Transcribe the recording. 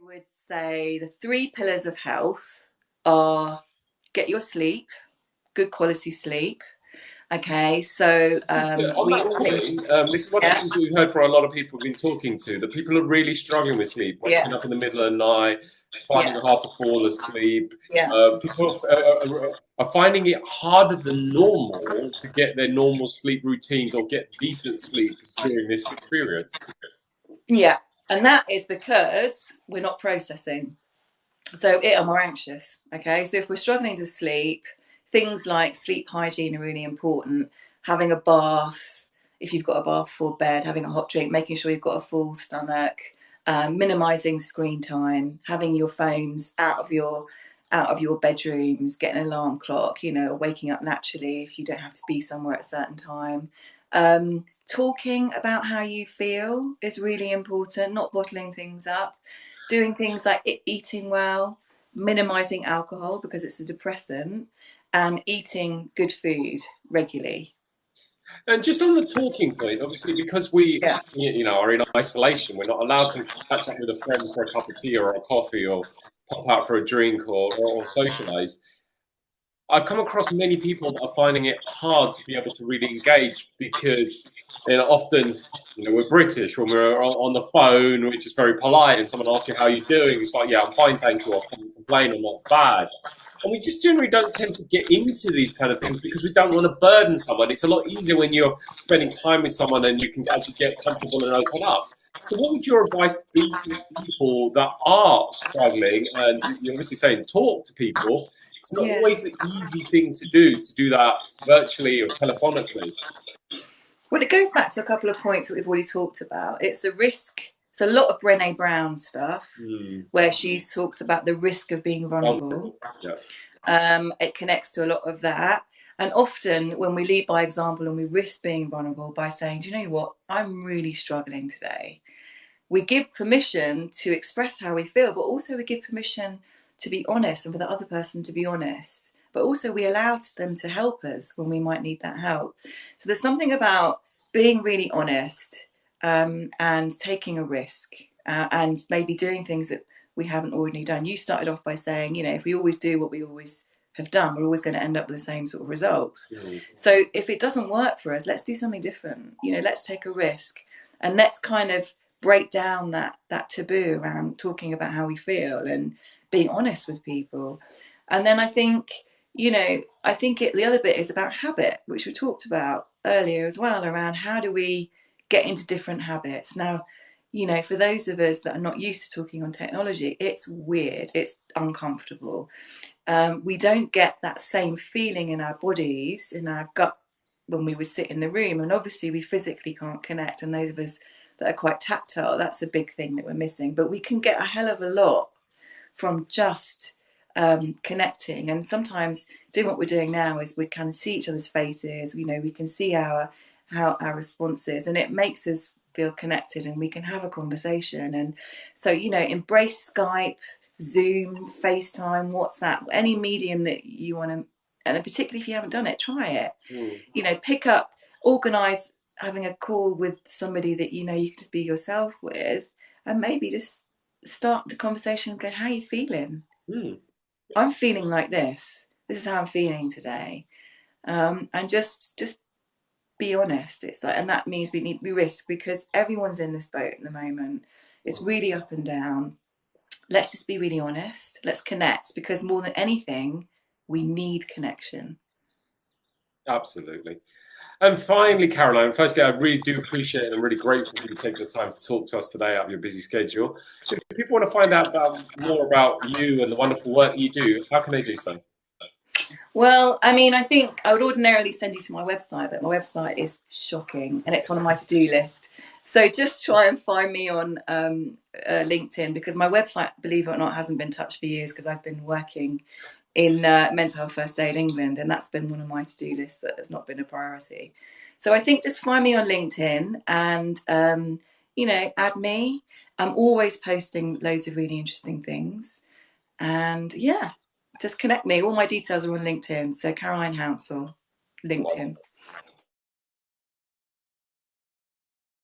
would say the three pillars of health are get your sleep, good quality sleep. Okay, so Yeah, on we that all need, point, this is one of the yeah, things we've heard from a lot of people we've been talking to, that people are really struggling with sleep, waking yeah, up in the middle of the night, finding yeah, it hard to fall asleep. yeah. People are finding it harder than normal to get their normal sleep routines or get decent sleep during this experience. Yeah, and that is because we're not processing. So it are more anxious. Okay, so if we're struggling to sleep, things like sleep hygiene are really important. Having a bath, if you've got a bath before bed, having a hot drink, making sure you've got a full stomach, minimizing screen time, having your phones out of your bedrooms, getting an alarm clock, waking up naturally if you don't have to be somewhere at a certain time. Talking about how you feel is really important, not bottling things up. Doing things like eating well, minimizing alcohol because it's a depressant, and eating good food regularly. And just on the talking point, obviously, because we, Yeah. are in isolation, we're not allowed to catch up with a friend for a cup of tea or a coffee or pop out for a drink or socialize. I've come across many people that are finding it hard to be able to really engage because often, we're British when we're on the phone, which is very polite, and someone asks you how you're doing. It's like, yeah, I'm fine, thank you. I can't complain. I'm not bad. And we just generally don't tend to get into these kind of things because we don't want to burden someone. It's a lot easier when you're spending time with someone and you can actually get comfortable and open up. So, what would your advice be to people that are struggling? And you're obviously saying talk to people. It's not Yeah. always the easy thing to do that virtually or telephonically. Well, it goes back to a couple of points that we've already talked about. It's the risk. It's a lot of Brené Brown stuff Mm, where she talks about the risk of being vulnerable. vulnerable. Yeah. It connects to a lot of that. And often when we lead by example and we risk being vulnerable by saying, do you know what, I'm really struggling today, we give permission to express how we feel, but also we give permission to be honest and for the other person to be honest. But also we allow them to help us when we might need that help. So there's something about being really honest, and taking a risk, and maybe doing things that we haven't already done. You started off by saying, if we always do what we always have done, we're always going to end up with the same sort of results. Mm. So if it doesn't work for us, let's do something different. Let's take a risk, and let's kind of break down that taboo around talking about how we feel and being honest with people. And then the other bit is about habit, which we talked about earlier as well, around how do we get into different habits. Now, for those of us that are not used to talking on technology, it's weird, it's uncomfortable. We don't get that same feeling in our bodies, in our gut, when we would sit in the room. And obviously we physically can't connect, and those of us that are quite tactile, that's a big thing that we're missing. But we can get a hell of a lot from just connecting. And sometimes doing what we're doing now is we kind of see each other's faces, we can see how our responses, and it makes us feel connected and we can have a conversation. And so, embrace Skype, Zoom, FaceTime, WhatsApp, any medium that you want to, and particularly if you haven't done it, try it. Mm. Pick up, organize having a call with somebody that you can just be yourself with, and maybe just start the conversation and go, how are you feeling? Mm. I'm feeling like this is how I'm feeling today. And just be honest. It's like, and that means we risk, because everyone's in this boat at the moment. It's really up and down. Let's just be really honest. Let's connect, because more than anything, we need connection. Absolutely. And finally, Caroline, firstly, I really do appreciate and I'm really grateful for you taking the time to talk to us today out of your busy schedule. If people want to find out more about you and the wonderful work you do, how can they do so? Well, I mean, I think I would ordinarily send you to my website, but my website is shocking and it's on my to-do list. So just try and find me on LinkedIn, because my website, believe it or not, hasn't been touched for years because I've been working in Mental Health First Aid England, and that's been one of my to-do lists that has not been a priority. So I think just find me on LinkedIn and, add me. I'm always posting loads of really interesting things. And yeah, just connect me. All my details are on LinkedIn. So Caroline Hounsell, LinkedIn.